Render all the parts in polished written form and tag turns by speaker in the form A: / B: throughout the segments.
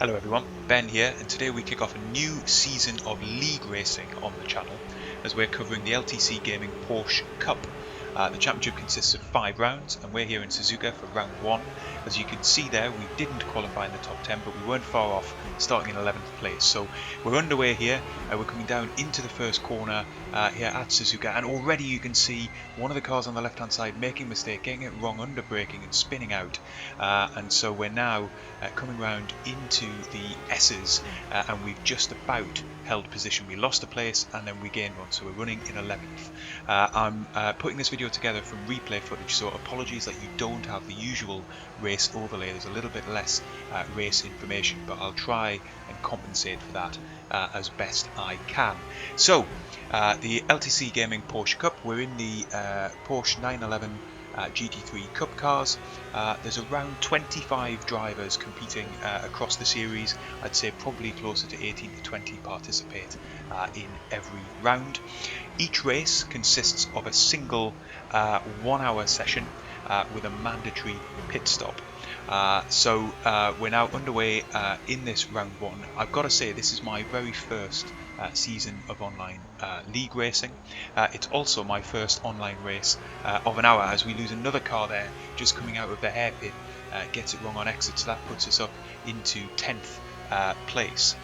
A: Hello everyone, Ben here, and today we kick off a new season of league racing on the channel as we're covering the LTC Gaming Porsche Cup. The championship consists of 5 rounds, and we're here in Suzuka for round 1. As you can see there, we didn't qualify in the top 10, but we weren't far off, starting in 11th place. So we're underway here, we're coming down into the first corner here at Suzuka, and already you can see one of the cars on the left hand side making a mistake, getting it wrong, under braking and spinning out. And so we're now coming round into the S's, and we've just about held position. We lost a place and then we gained one, so we're running in 11th. I'm putting this video together from replay footage, so apologies that you don't have the usual race overlay. There's a little bit less race information, but I'll try and compensate for that as best I can. So the LTC Gaming Porsche Cup, we're in the Porsche 911 GT3 Cup cars. There's around 25 drivers competing across the series. I'd say probably closer to 18 to 20 participate in every round. Each race consists of a single 1-hour session with a mandatory pit stop. So we're now underway in this round 1. I've got to say this is my very first season of online league racing. It's also my first online race of an hour, as we lose another car there just coming out of the hairpin, gets it wrong on exit, so that puts us up into 10th place.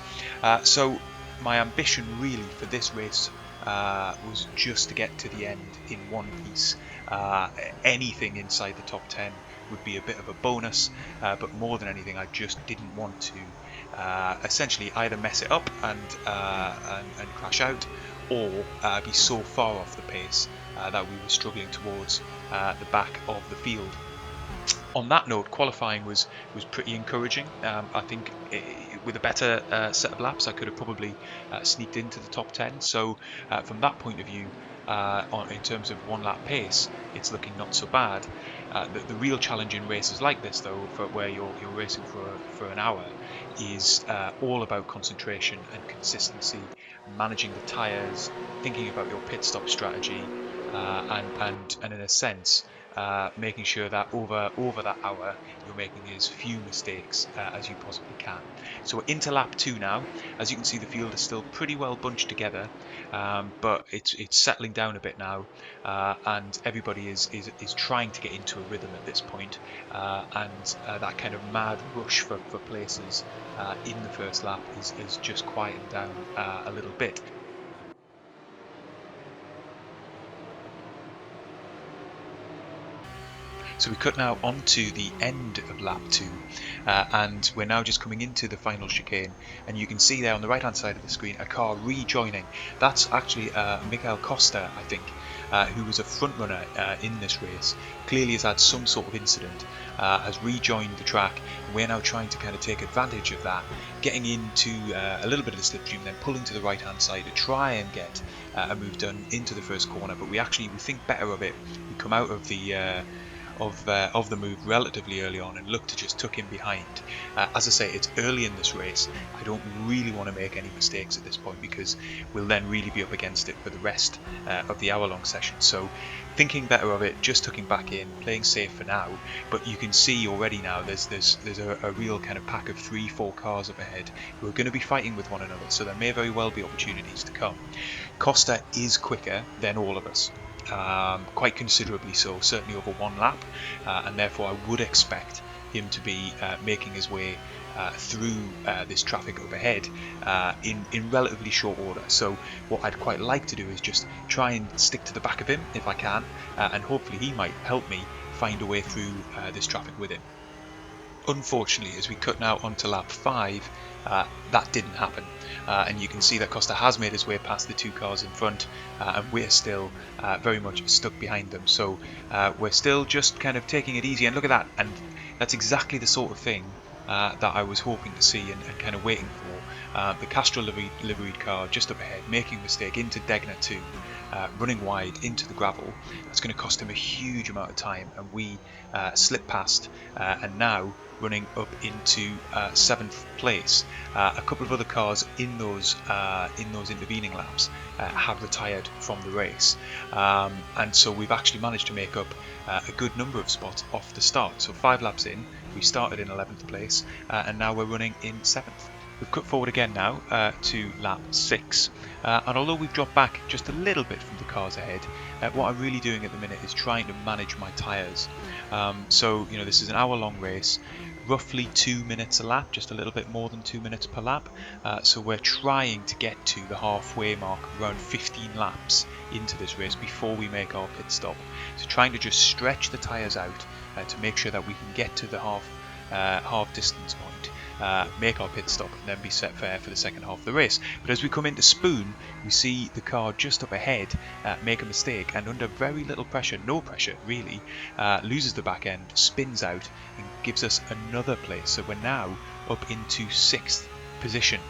A: So my ambition really for this race was just to get to the end in one piece. Anything inside the top 10 would be a bit of a bonus, but more than anything I just didn't want to essentially either mess it up and crash out, or be so far off the pace that we were struggling towards the back of the field. On that note, qualifying was pretty encouraging. I think with a better set of laps I could have probably sneaked into the top 10, so from that point of view, in terms of 1 lap pace, it's looking not so bad. The real challenge in races like this, though, where you're racing for an hour, is all about concentration and consistency, managing the tyres, thinking about your pit stop strategy, and in a sense making sure that over that hour you're making as few mistakes as you possibly can. So we're into lap 2 now. As you can see, the field is still pretty well bunched together, but it's settling down a bit now, and everybody is trying to get into a rhythm at this point, and that kind of mad rush for places in the first lap is just quieting down a little bit. So we cut now onto the end of lap 2, and we're now just coming into the final chicane, and you can see there on the right hand side of the screen a car rejoining. That's actually Michael Costa, I think, who was a front runner in this race. Clearly has had some sort of incident, has rejoined the track, and we're now trying to kind of take advantage of that, getting into a little bit of the slipstream, then pulling to the right hand side to try and get a move done into the first corner. But we think better of it. We come out of the of the move relatively early on and look to just tuck in behind. As I say, it's early in this race. I don't really want to make any mistakes at this point, because we'll then really be up against it for the rest of the hour-long session. So thinking better of it, just tucking back in, playing safe for now. But you can see already now there's a real kind of pack of 3-4 cars up ahead who are going to be fighting with one another, so there may very well be opportunities to come. Costa is quicker than all of us. Quite considerably so, certainly over 1 lap, and therefore I would expect him to be making his way through this traffic overhead in relatively short order. So what I'd quite like to do is just try and stick to the back of him if I can, and hopefully he might help me find a way through this traffic with him. Unfortunately, as we cut now onto lap 5, that didn't happen, and you can see that Costa has made his way past the 2 cars in front, and we're still very much stuck behind them. So we're still just kind of taking it easy, and look at that, and that's exactly the sort of thing that I was hoping to see and kind of waiting for. The Castro liveried car just up ahead, making a mistake into Degner 2, running wide into the gravel. That's going to cost him a huge amount of time, and we slip past, and now running up into 7th place. A couple of other cars in those intervening laps have retired from the race, and so we've actually managed to make up a good number of spots off the start. So 5 laps in, we started in 11th place, race, and now we're running in 7th. We've cut forward again now to lap 6, and although we've dropped back just a little bit from the cars ahead, what I'm really doing at the minute is trying to manage my tyres. So, this is an hour-long race, roughly 2 minutes a lap, just a little bit more than 2 minutes per lap. So we're trying to get to the halfway mark, around 15 laps into this race before we make our pit stop. So trying to just stretch the tyres out to make sure that we can get to the half distance point, make our pit stop, and then be set fair for the second half of the race. But as we come into Spoon, we see the car just up ahead make a mistake, and under very little pressure, no pressure really, loses the back end, spins out, and gives us another place. So we're now up into 6th position.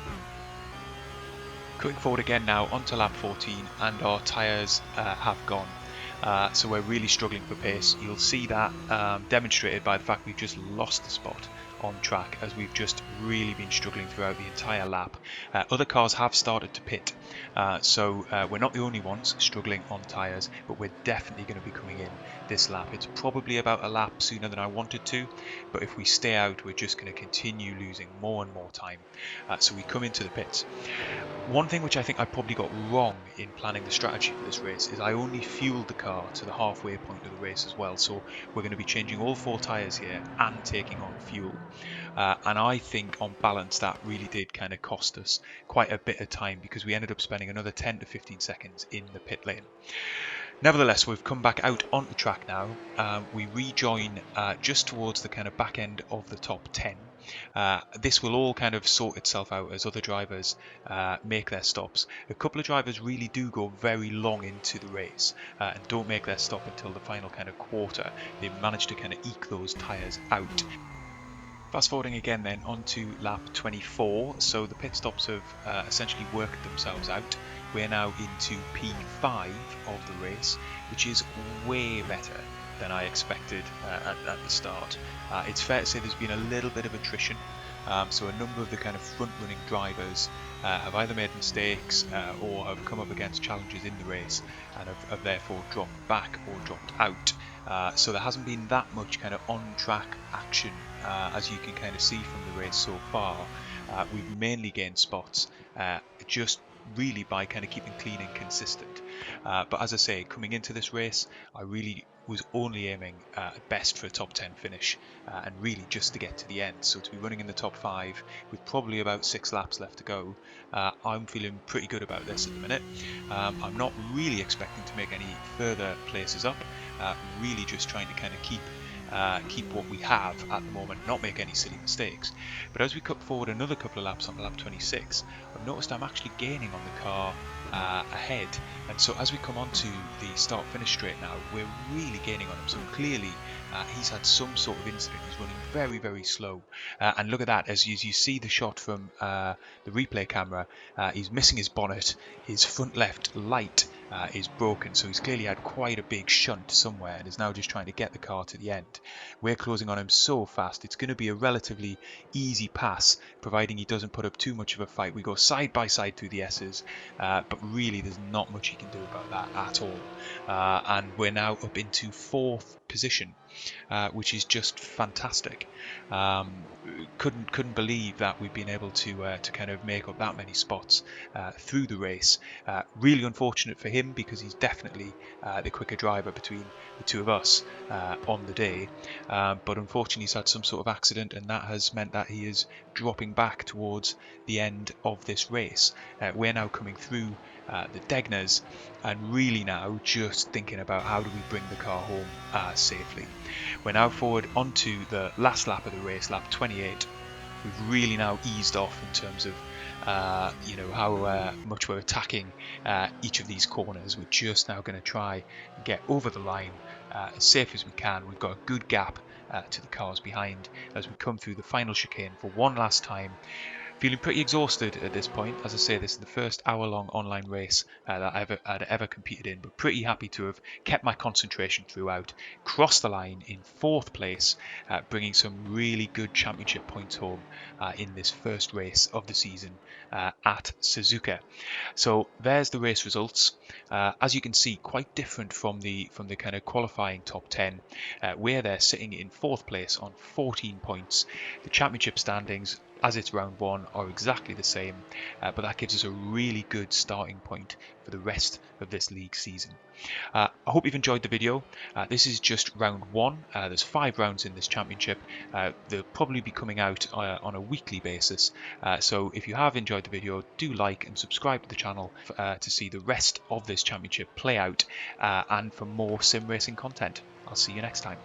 A: Going forward again now onto lap 14, and our tyres have gone. So we're really struggling for pace. You'll see that demonstrated by the fact we've just lost the spot on track, as we've just really been struggling throughout the entire lap. Other cars have started to pit, so we're not the only ones struggling on tyres, but we're definitely going to be coming in this lap. It's probably about a lap sooner than I wanted to, but if we stay out, we're just going to continue losing more and more time. So we come into the pits. One thing which I think I probably got wrong in planning the strategy for this race is I only fueled the car to the halfway point of the race as well. So we're going to be changing all 4 tyres here and taking on fuel. And I think on balance that really did kind of cost us quite a bit of time, because we ended up spending another 10 to 15 seconds in the pit lane. Nevertheless, we've come back out onto track now. We rejoin just towards the kind of back end of the top 10. This will all kind of sort itself out as other drivers make their stops. A couple of drivers really do go very long into the race and don't make their stop until the final kind of quarter. They manage to kind of eke those tyres out. Fast forwarding again then onto lap 24, so the pit stops have essentially worked themselves out. We're now into P5 of the race, which is way better than I expected at the start. It's fair to say there's been a little bit of attrition, so a number of the kind of front-running drivers have either made mistakes or have come up against challenges in the race and have therefore dropped back or dropped out. So there hasn't been that much kind of on-track action as you can kind of see from the race so far. We've mainly gained spots just really by kind of keeping clean and consistent. But as I say, coming into this race, I really was only aiming at best for a top 10 finish and really just to get to the end. So to be running in the top 5 with probably about 6 laps left to go, I'm feeling pretty good about this at the minute. I'm not really expecting to make any further places up, really just trying to kind of keep what we have at the moment, not make any silly mistakes. But as we cut forward another couple of laps on lap 26, I've noticed I'm actually gaining on the car ahead, and so as we come onto the start finish straight now, we're really gaining on him. So clearly he's had some sort of incident. He's running very, very slow, and look at that, as you see the shot from the replay camera, he's missing his bonnet, his front left light is broken, so he's clearly had quite a big shunt somewhere and is now just trying to get the car to the end. We're closing on him so fast, it's going to be a relatively easy pass, providing he doesn't put up too much of a fight. We go side by side through the S's, but really there's not much he can do about that at all. And we're now up into 4th position, which is just fantastic. Couldn't believe that we've been able to kind of make up that many spots through the race. Really unfortunate for him, because he's definitely the quicker driver between the two of us on the day. But unfortunately he's had some sort of accident, and that has meant that he is dropping back towards the end of this race. We're now coming through the Degners and really now just thinking about how do we bring the car home safely. We're now forward onto the last lap of the race, lap 28. We've really now eased off in terms of how much we're attacking each of these corners. We're just now going to try and get over the line as safe as we can. We've got a good gap to the cars behind as we come through the final chicane for one last time. Feeling pretty exhausted at this point. As I say, this is the first hour-long online race that I'd ever competed in, but pretty happy to have kept my concentration throughout, crossed the line in fourth place, bringing some really good championship points home in this first race of the season at Suzuka. So there's the race results. As you can see, quite different from the kind of qualifying top 10, where they're sitting in fourth place on 14 points. The championship standings, as it's round one, are exactly the same, but that gives us a really good starting point for the rest of this league season. I hope you've enjoyed the video. This is just round one. There's 5 rounds in this championship. They'll probably be coming out on a weekly basis. So if you have enjoyed the video, do like and subscribe to the channel to see the rest of this championship play out and for more sim racing content. I'll see you next time.